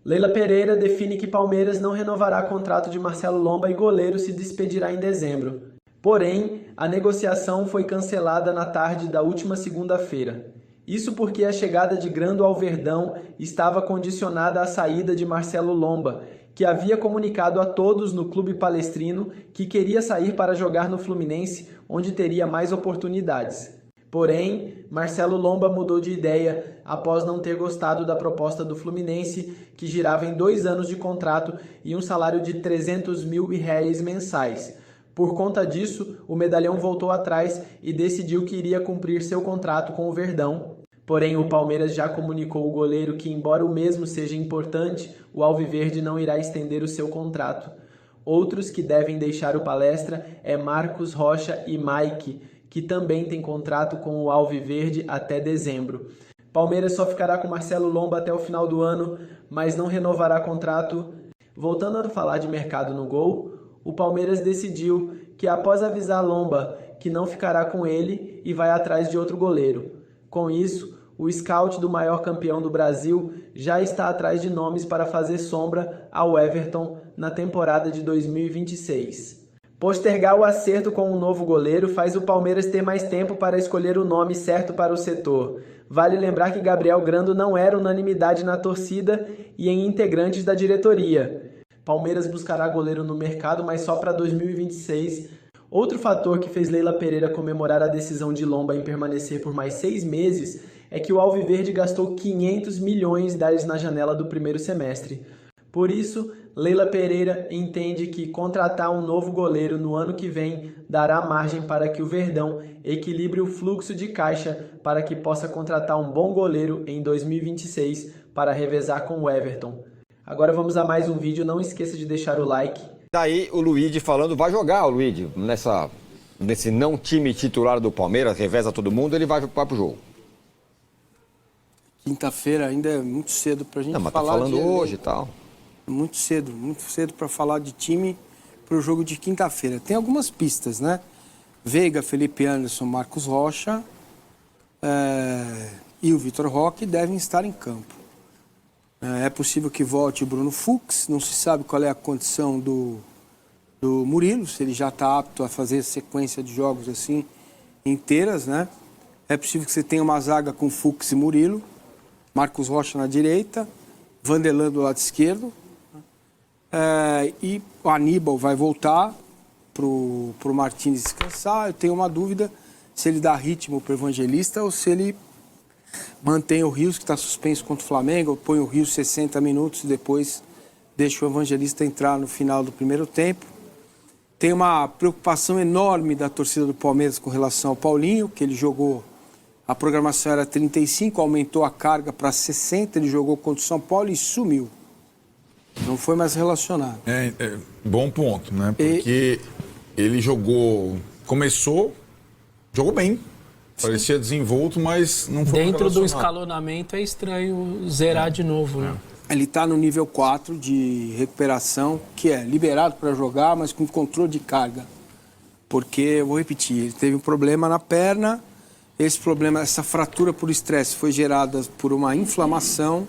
Leila Pereira define que Palmeiras não renovará contrato de Marcelo Lomba e goleiro se despedirá em dezembro. Porém, a negociação foi cancelada na tarde da última segunda-feira. Isso porque a chegada de Grando ao Verdão estava condicionada à saída de Marcelo Lomba, que havia comunicado a todos no clube palestrino que queria sair para jogar no Fluminense, onde teria mais oportunidades. Porém, Marcelo Lomba mudou de ideia após não ter gostado da proposta do Fluminense, que girava em 2 anos de contrato e um salário de R$ 300 mil mensais. Por conta disso, o medalhão voltou atrás e decidiu que iria cumprir seu contrato com o Verdão. Porém, o Palmeiras já comunicou ao goleiro que, embora o mesmo seja importante, o Alviverde não irá estender o seu contrato. Outros que devem deixar o Palestra é Marcos Rocha e Mike, que também tem contrato com o Alviverde até dezembro. Palmeiras só ficará com Marcelo Lomba até o final do ano, mas não renovará contrato. Voltando a falar de mercado no gol, o Palmeiras decidiu que após avisar Lomba que não ficará com ele e vai atrás de outro goleiro. Com isso, o scout do maior campeão do Brasil já está atrás de nomes para fazer sombra ao Everton na temporada de 2026. Postergar o acerto com um novo goleiro faz o Palmeiras ter mais tempo para escolher o nome certo para o setor. Vale lembrar que Gabriel Grando não era unanimidade na torcida e em integrantes da diretoria. Palmeiras buscará goleiro no mercado, mas só para 2026. Outro fator que fez Leila Pereira comemorar a decisão de Lomba em permanecer por mais 6 meses é que o Alviverde gastou 500 milhões na janela do primeiro semestre. Por isso, Leila Pereira entende que contratar um novo goleiro no ano que vem dará margem para que o Verdão equilibre o fluxo de caixa para que possa contratar um bom goleiro em 2026 para revezar com o Everton. Agora vamos a mais um vídeo, não esqueça de deixar o like. Daí o Luigi falando, vai jogar o Luigi nesse não time titular do Palmeiras, reveza todo mundo, ele vai pro jogo. Quinta-feira ainda é muito cedo pra gente Mas falar tá falando hoje e tal. Muito cedo para falar de time pro jogo de quinta-feira. Tem algumas pistas, né? Veiga, Felipe Anderson, Marcos Rocha e o Vitor Roque devem estar em campo. É possível que volte o Bruno Fux, não se sabe qual é a condição do Murilo, se ele já está apto a fazer sequência de jogos assim inteiras, né? É possível que você tenha uma zaga com Fux e Murilo, Marcos Rocha na direita, Vanderlan do lado esquerdo, e o Aníbal vai voltar pro Martínez descansar. Eu tenho uma dúvida se ele dá ritmo para o Evangelista ou se ele mantém o Rios, que está suspenso contra o Flamengo, ou põe o Rios 60 minutos e depois deixa o Evangelista entrar no final do primeiro tempo. Tem uma preocupação enorme da torcida do Palmeiras com relação ao Paulinho, que ele jogou, a programação era 35, aumentou a carga para 60, ele jogou contra o São Paulo e sumiu. Não foi mais relacionado. Bom ponto, né? Porque ele jogou bem. Parecia desenvolto, mas não foi dentro do escalonamento é estranho zerar de novo, né? Ele está no nível 4 de recuperação, que é liberado para jogar, mas com controle de carga. Porque, eu vou repetir, ele teve um problema na perna, essa fratura por estresse foi gerada por uma inflamação,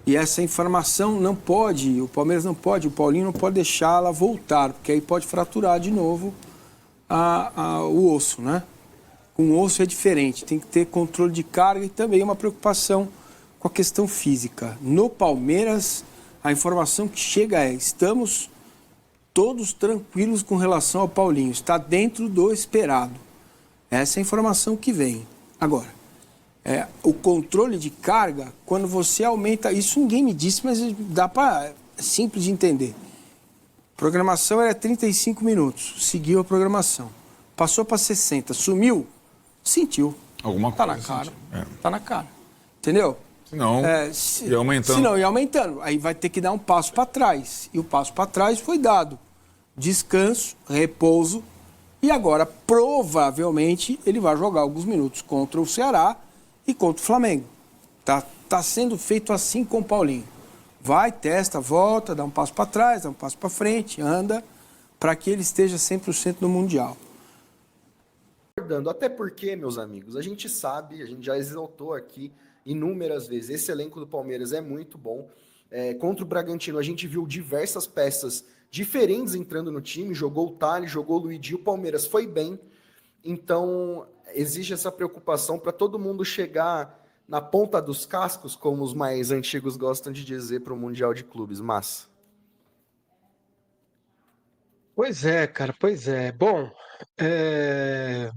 e essa inflamação não pode, o Palmeiras não pode, o Paulinho não pode deixá-la voltar, porque aí pode fraturar de novo o osso, né? Com o osso é diferente, tem que ter controle de carga e também uma preocupação com a questão física. No Palmeiras, a informação que chega é: estamos todos tranquilos com relação ao Paulinho, está dentro do esperado. Essa é a informação que vem. Agora, o controle de carga, quando você aumenta, isso ninguém me disse, mas é simples de entender. A programação era 35 minutos, seguiu a programação. Passou para 60, sumiu, sentiu. Alguma coisa. Tá na cara. Tá na cara. Entendeu? Senão, ia aumentando. Senão, ia aumentando. Aí vai ter que dar um passo para trás. E o passo para trás foi dado. Descanso, repouso. E agora, provavelmente, ele vai jogar alguns minutos contra o Ceará e contra o Flamengo. Tá sendo feito assim com o Paulinho. Vai, testa, volta, dá um passo para trás, dá um passo para frente, anda, para que ele esteja 100% no Mundial. Até porque, meus amigos, a gente sabe, a gente já exaltou aqui inúmeras vezes, esse elenco do Palmeiras é muito bom, Contra o Bragantino, a gente viu diversas peças diferentes entrando no time, jogou o Thales, jogou o Luigi, o Palmeiras foi bem. Então, existe essa preocupação para todo mundo chegar na ponta dos cascos, como os mais antigos gostam de dizer, para o Mundial de Clubes. Mas Pois é, cara, pois é. Bom,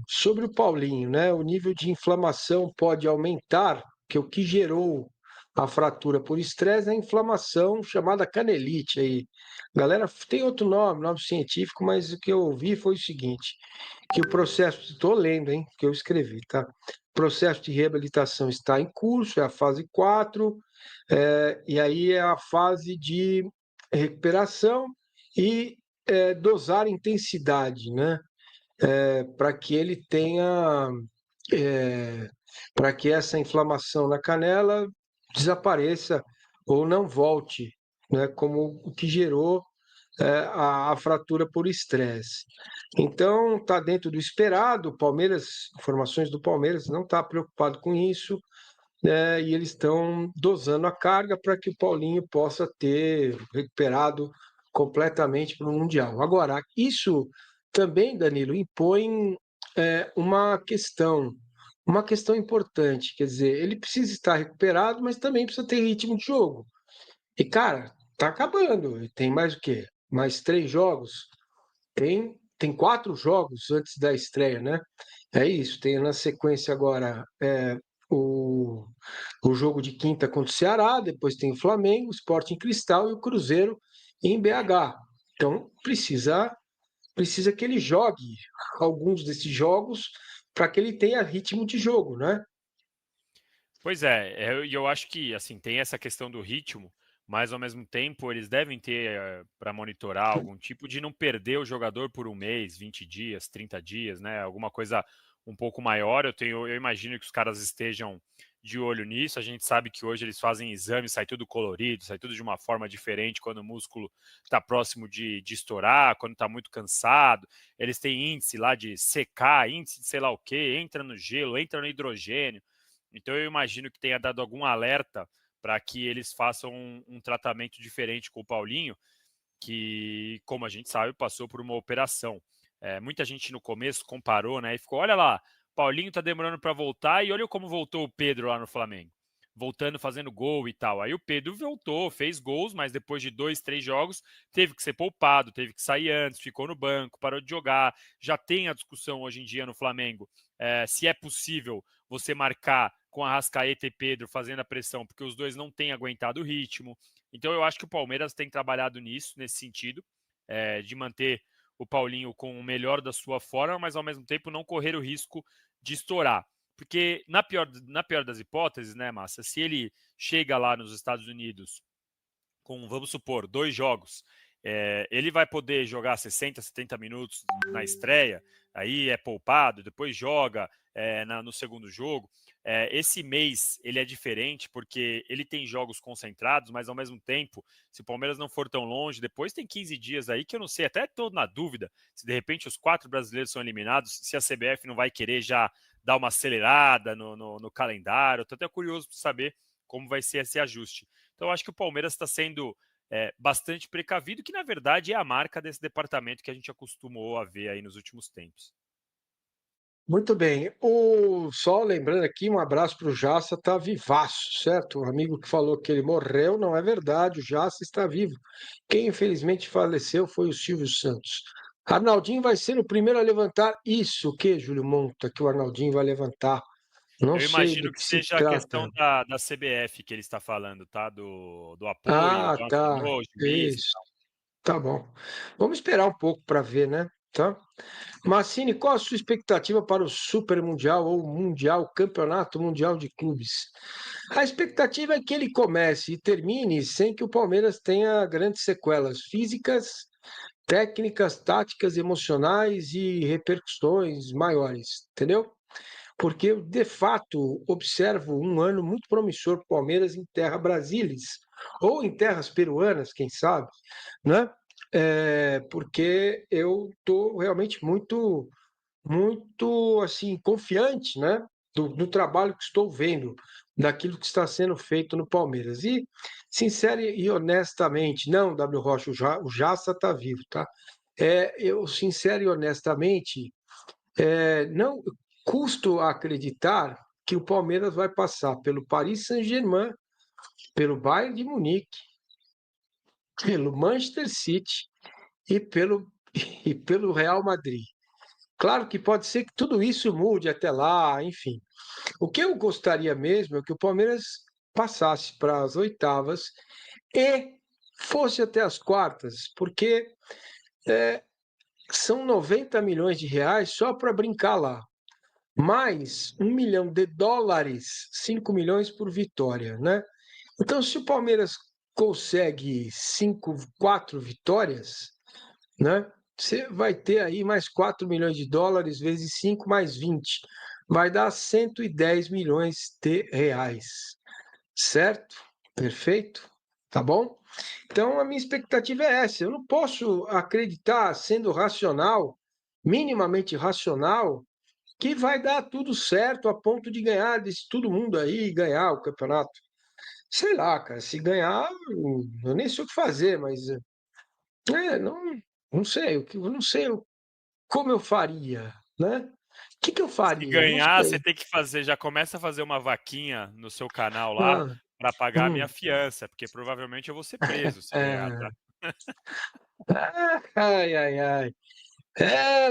sobre o Paulinho, né? O nível de inflamação pode aumentar, que o que gerou a fratura por estresse é a inflamação chamada canelite aí. Galera, tem outro nome, nome científico, mas o que eu ouvi foi o seguinte, que o processo, estou lendo, hein, que eu escrevi, tá? O processo de reabilitação está em curso, é a fase 4, e aí é a fase de recuperação e dosar intensidade, né? Para que ele tenha, para que essa inflamação na canela desapareça ou não volte, né? Como o que gerou a fratura por estresse. Então, está dentro do esperado. O Palmeiras, informações do Palmeiras, não está preocupado com isso, né? E eles estão dosando a carga para que o Paulinho possa ter recuperado completamente para o Mundial. Agora, isso também, Danilo, impõe uma questão importante. Quer dizer, ele precisa estar recuperado, mas também precisa ter ritmo de jogo. E, cara, tá acabando. Tem mais o quê? Mais 3 jogos? Tem 4 jogos antes da estreia, né? É isso. Tem na sequência agora o, o jogo de quinta contra o Ceará, depois tem o Flamengo, o Sporting Cristal e o Cruzeiro em BH. Então, precisa que ele jogue alguns desses jogos para que ele tenha ritmo de jogo, né? Pois é, eu acho que assim tem essa questão do ritmo, mas ao mesmo tempo eles devem ter para monitorar algum tipo de não perder o jogador por um mês, 20 dias, 30 dias, né? Alguma coisa um pouco maior. Eu imagino que os caras estejam de olho nisso. A gente sabe que hoje eles fazem exames, sai tudo colorido, sai tudo de uma forma diferente quando o músculo está próximo de estourar, quando está muito cansado. Eles têm índice lá de secar, índice de sei lá o quê, entra no gelo, entra no hidrogênio. Então eu imagino que tenha dado algum alerta para que eles façam um tratamento diferente com o Paulinho, que, como a gente sabe, passou por uma operação. Muita gente no começo comparou, né? E ficou, olha lá, Paulinho tá demorando para voltar e olha como voltou o Pedro lá no Flamengo. Voltando, fazendo gol e tal. Aí o Pedro voltou, fez gols, mas depois de 2, 3 jogos teve que ser poupado, teve que sair antes, ficou no banco, parou de jogar. Já tem a discussão hoje em dia no Flamengo se é possível você marcar com Arrascaeta e Pedro fazendo a pressão, porque os dois não têm aguentado o ritmo. Então eu acho que o Palmeiras tem trabalhado nisso, nesse sentido, de manter o Paulinho com o melhor da sua forma, mas ao mesmo tempo não correr o risco de estourar. Porque na pior das hipóteses, né, Massa, se ele chega lá nos Estados Unidos com, vamos supor, 2 jogos, ele vai poder jogar 60, 70 minutos na estreia, aí é poupado, depois joga no segundo jogo. Esse mês ele é diferente porque ele tem jogos concentrados, mas ao mesmo tempo, se o Palmeiras não for tão longe, depois tem 15 dias aí que eu não sei, até estou na dúvida se de repente os 4 brasileiros são eliminados, se a CBF não vai querer já dar uma acelerada no calendário. Estou até curioso para saber como vai ser esse ajuste. Então, eu acho que o Palmeiras está sendo bastante precavido, que na verdade é a marca desse departamento que a gente acostumou a ver aí nos últimos tempos. Muito bem. Só lembrando aqui, um abraço para o Jassa, está vivaço, certo? O amigo que falou que ele morreu, não é verdade, o Jassa está vivo. Quem infelizmente faleceu foi o Silvio Santos. Arnaldinho vai ser o primeiro a levantar isso, o que, Júlio Monta, que o Arnaldinho vai levantar? Não Eu sei do imagino que que se seja a questão trata. da CBF que ele está falando, tá? Do apoio, Ah, então tá. assinou, juiz e Isso. tal. Tá bom. Vamos esperar um pouco para ver, né? Tá? Massini, qual a sua expectativa para o Super Mundial ou Mundial, Campeonato Mundial de Clubes? A expectativa é que ele comece e termine sem que o Palmeiras tenha grandes sequelas físicas, técnicas, táticas, emocionais e repercussões maiores, entendeu? Porque eu, de fato, observo um ano muito promissor para o Palmeiras em terra brasilis, ou em terras peruanas, quem sabe, né? Porque eu estou realmente muito assim confiante, né, do trabalho que estou vendo. daquilo que está sendo feito no Palmeiras. E, sincero e honestamente, não, W. Rocha, o Jassa está vivo, tá? Eu, sincero e honestamente, não custo acreditar que o Palmeiras vai passar pelo Paris Saint-Germain, pelo Bayern de Munique, pelo Manchester City e pelo Real Madrid. Claro que pode ser que tudo isso mude até lá, enfim. O que eu gostaria mesmo é que o Palmeiras passasse para as oitavas e fosse até as quartas, porque são 90 milhões de reais só para brincar lá, mais $1 milhão, 5 milhões por vitória, né? Então, se o Palmeiras consegue 4 vitórias, né? Você vai ter aí mais $4 milhões vezes 5 mais 20. Vai dar 110 milhões de reais. Certo? Perfeito? Tá bom? Então, a minha expectativa é essa. Eu não posso acreditar, sendo racional, minimamente racional, que vai dar tudo certo a ponto de ganhar desse todo mundo aí, ganhar o campeonato. Sei lá, cara, se ganhar, eu nem sei o que fazer, mas não sei, eu não sei como eu faria, né? O que eu Se faria? Não ganhar, sei. você tem que fazer, já começa a fazer uma vaquinha no seu canal lá Ah, para pagar a minha hum, fiança, porque provavelmente eu vou ser preso se ganhar, tá? ai, ai, ai.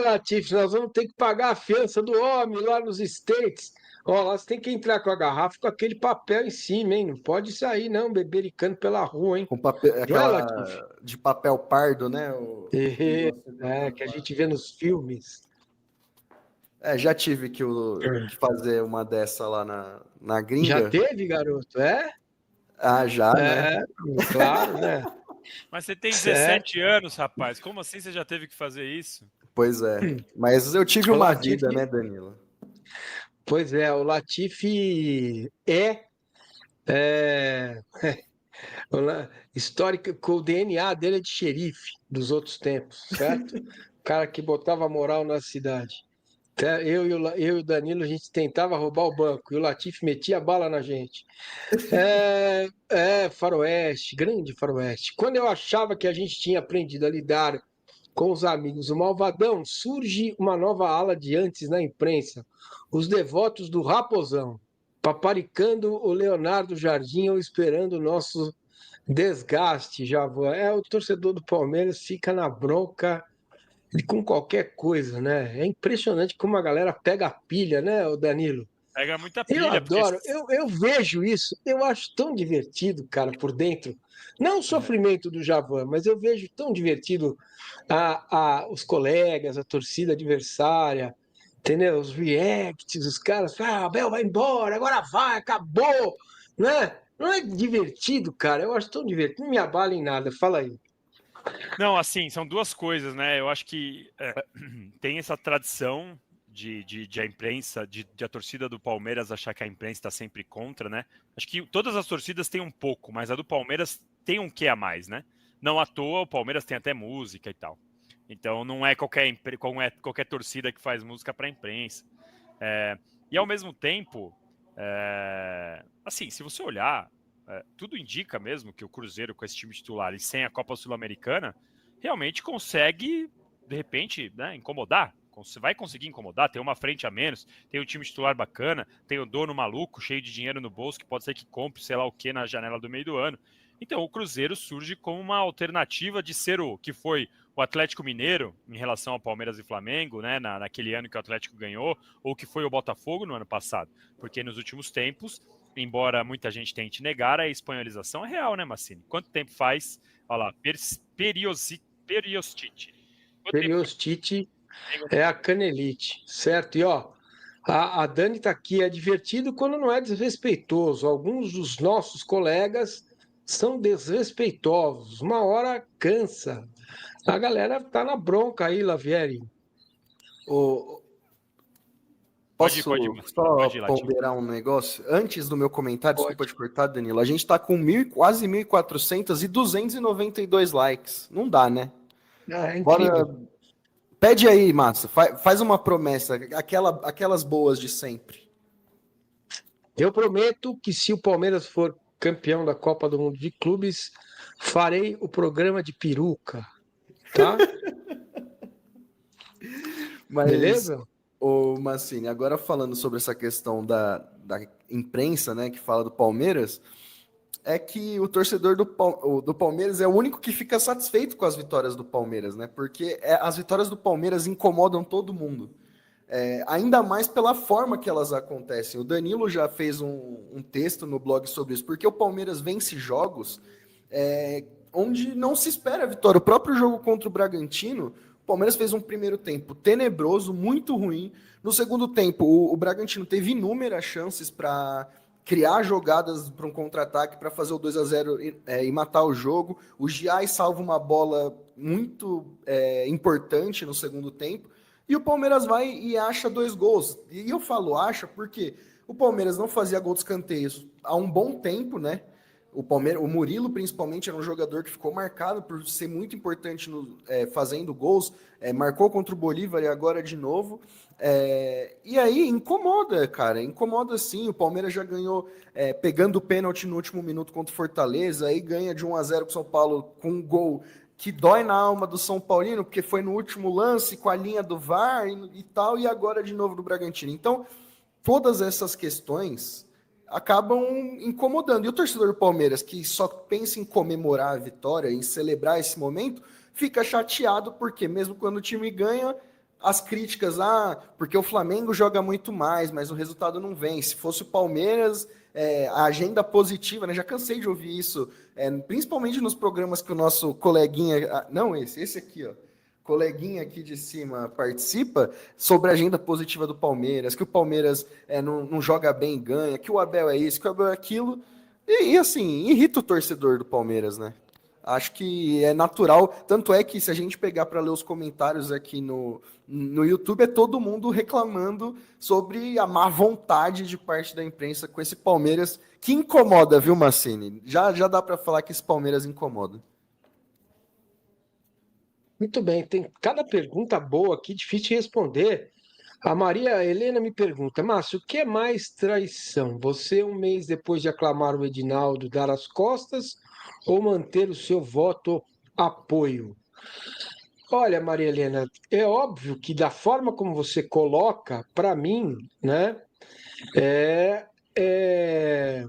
Latif, nós vamos ter que pagar a fiança do homem lá nos States. Ó, lá você tem que entrar com a garrafa com aquele papel em cima, hein? Não pode sair, não, bebericando pela rua, hein? Com papel, Não é, Latif? aquela de papel pardo, né? Que a gente vê nos filmes. Já tive que fazer uma dessa lá na Já gringa. teve, garoto? Já, né? Claro, né? Mas você tem Certo. 17 anos, rapaz. Como assim você já teve que fazer isso? Pois é. Mas eu tive O uma Latif, vida, né, Danilo? pois é, o Latif é histórica, com o DNA dele é de xerife dos outros tempos, certo? Cara que botava moral na cidade. Até eu e o Danilo, a gente tentava roubar o banco e o Latif metia bala na gente. Faroeste, grande faroeste. Quando eu achava que a gente tinha aprendido a lidar com os amigos do Malvadão, surge uma nova ala de antes na imprensa, os devotos do Raposão, paparicando o Leonardo Jardim ou esperando o nosso desgaste, Javan. O torcedor do Palmeiras fica na bronca com qualquer coisa, né? É impressionante como a galera pega a pilha, né, o Danilo? Pega muita Eu pilha, porque adoro, eu vejo isso, eu acho tão divertido, cara, por dentro. Não o sofrimento do Javan, mas eu vejo tão divertido os colegas, a torcida adversária, entendeu? Os reacts, os caras, Abel vai embora, agora vai, acabou, né? Não é divertido, cara, eu acho tão divertido, não me abala em nada, fala aí. Não, assim, são duas coisas, né? Eu acho que tem essa tradição de a imprensa, de a torcida do Palmeiras achar que a imprensa está sempre contra, né? Acho que todas as torcidas têm um pouco, mas a do Palmeiras tem um quê a mais, né? Não à toa, o Palmeiras tem até música e tal. Então não é qualquer torcida que faz música para a imprensa. E ao mesmo tempo, assim, se você olhar, tudo indica mesmo que o Cruzeiro, com esse time titular e sem a Copa Sul-Americana, realmente consegue, de repente, né, incomodar. Você vai conseguir incomodar, tem uma frente a menos, tem um time titular bacana, tem o dono maluco, cheio de dinheiro no bolso, que pode ser que compre sei lá o que na janela do meio do ano. Então o Cruzeiro surge como uma alternativa de ser o que foi o Atlético Mineiro em relação ao Palmeiras e Flamengo, né, naquele ano que o Atlético ganhou, ou que foi o Botafogo no ano passado. Porque nos últimos tempos, embora muita gente tente negar, a espanholização é real, né, Massini? Quanto tempo faz, olha lá, periostite. Periostite é a canelite, certo? E ó, a Dani está aqui, é divertido quando não é desrespeitoso. Alguns dos nossos colegas são desrespeitosos. Uma hora cansa. A galera tá na bronca aí, Lavieri. Posso pode ir, ponderar um negócio? Antes do meu comentário, Pode. desculpa te cortar, Danilo, a gente está com quase 1.400 e 292 likes. Não dá, né? É incrível. Pede aí, Massa, faz uma promessa, aquelas boas de sempre. Eu prometo que se o Palmeiras for campeão da Copa do Mundo de Clubes, farei o programa de peruca, tá? Mas, Beleza? ô Massini, agora falando sobre essa questão da imprensa, né, que fala do Palmeiras, é que o torcedor do Palmeiras é o único que fica satisfeito com as vitórias do Palmeiras, né? Porque as vitórias do Palmeiras incomodam todo mundo. Ainda mais pela forma que elas acontecem. O Danilo já fez um texto no blog sobre isso, porque o Palmeiras vence jogos onde não se espera a vitória. O próprio jogo contra o Bragantino, o Palmeiras fez um primeiro tempo tenebroso, muito ruim. No segundo tempo, o Bragantino teve inúmeras chances para criar jogadas para um contra-ataque, para fazer o 2-0 e matar o jogo. O Giai salva uma bola muito importante no segundo tempo. E o Palmeiras vai e acha 2 gols. E eu falo acha porque o Palmeiras não fazia gol de escanteios há um bom tempo, né? O Murilo, principalmente, era um jogador que ficou marcado por ser muito importante fazendo gols. Marcou contra o Bolívar e agora de novo. E aí incomoda, cara. Incomoda sim. O Palmeiras já ganhou pegando o pênalti no último minuto contra o Fortaleza. Aí ganha de 1-0 com o São Paulo com um gol que dói na alma do São Paulino, porque foi no último lance com a linha do VAR e tal, e agora de novo do Bragantino. Então, todas essas questões acabam incomodando. E o torcedor do Palmeiras, que só pensa em comemorar a vitória, em celebrar esse momento, fica chateado, porque mesmo quando o time ganha, as críticas, porque o Flamengo joga muito mais, mas o resultado não vem. Se fosse o Palmeiras, a agenda positiva, né? Já cansei de ouvir isso, principalmente nos programas que o nosso coleguinha, não esse aqui, ó, coleguinha aqui de cima participa, sobre a agenda positiva do Palmeiras, que o Palmeiras não joga bem e ganha, que o Abel é isso, que o Abel é aquilo, e assim, irrita o torcedor do Palmeiras, né? Acho que é natural, tanto é que se a gente pegar para ler os comentários aqui no YouTube, é todo mundo reclamando sobre a má vontade de parte da imprensa com esse Palmeiras, que incomoda, viu, Massini? Já dá para falar que esse Palmeiras incomoda. Muito bem, tem cada pergunta boa aqui, difícil de responder. A Maria Helena me pergunta, Márcio, o que é mais traição? Você, um mês depois de aclamar o Edinaldo, dar as costas ou manter o seu voto apoio? Olha, Maria Helena, é óbvio que da forma como você coloca, para mim, né, é, é,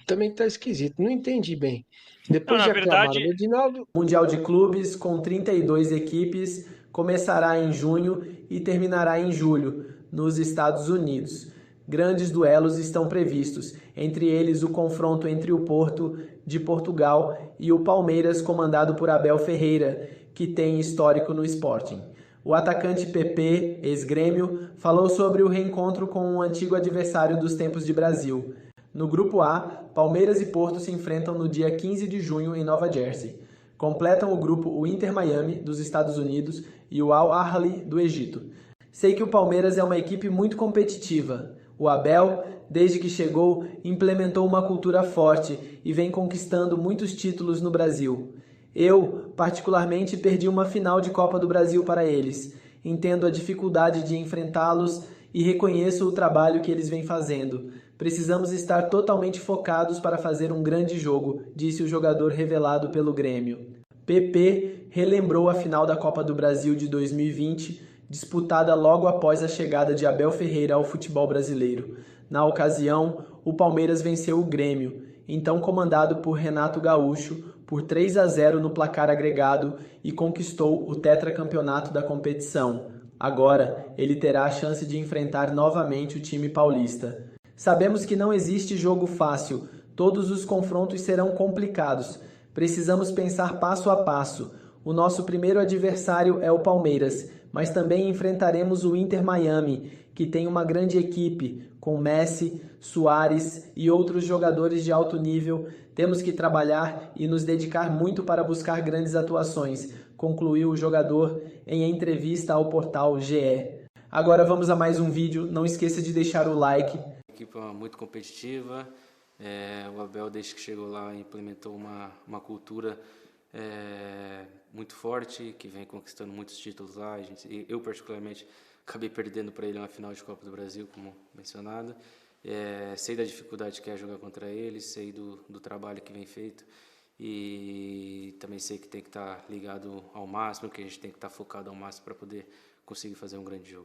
também está esquisito, não entendi bem. Não, Depois na de aclamar o verdade, Edinaldo, O Mundial de Clubes, com 32 equipes, começará em junho e terminará em julho, nos Estados Unidos. Grandes duelos estão previstos, entre eles o confronto entre o Porto de Portugal e o Palmeiras, comandado por Abel Ferreira, que tem histórico no Sporting. O atacante PP, ex-Grêmio, falou sobre o reencontro com um antigo adversário dos tempos de Brasil. No grupo A, Palmeiras e Porto se enfrentam no dia 15 de junho em Nova Jersey. Completam o grupo o Inter Miami, dos Estados Unidos, e o Al Ahly, do Egito. Sei que o Palmeiras é uma equipe muito competitiva. O Abel, desde que chegou, implementou uma cultura forte e vem conquistando muitos títulos no Brasil. Eu, particularmente, perdi uma final de Copa do Brasil para eles. Entendo a dificuldade de enfrentá-los e reconheço o trabalho que eles vêm fazendo. Precisamos estar totalmente focados para fazer um grande jogo, disse o jogador revelado pelo Grêmio. PP relembrou a final da Copa do Brasil de 2020, disputada logo após a chegada de Abel Ferreira ao futebol brasileiro. Na ocasião, o Palmeiras venceu o Grêmio, então comandado por Renato Gaúcho, por 3-0 no placar agregado e conquistou o tetracampeonato da competição. Agora, ele terá a chance de enfrentar novamente o time paulista. Sabemos que não existe jogo fácil, todos os confrontos serão complicados. Precisamos pensar passo a passo. O nosso primeiro adversário é o Palmeiras, mas também enfrentaremos o Inter Miami, que tem uma grande equipe, com Messi, Suárez e outros jogadores de alto nível. Temos que trabalhar e nos dedicar muito para buscar grandes atuações, concluiu o jogador em entrevista ao portal GE. Agora vamos a mais um vídeo, não esqueça de deixar o like. Equipe muito competitiva, o Abel desde que chegou lá implementou uma cultura muito forte, que vem conquistando muitos títulos lá. Eu particularmente acabei perdendo para ele uma final de Copa do Brasil, como mencionado. Sei da dificuldade que é jogar contra ele, sei do trabalho que vem feito e também sei que tem que estar ligado ao máximo, que a gente tem que estar focado ao máximo para poder conseguir fazer um grande jogo.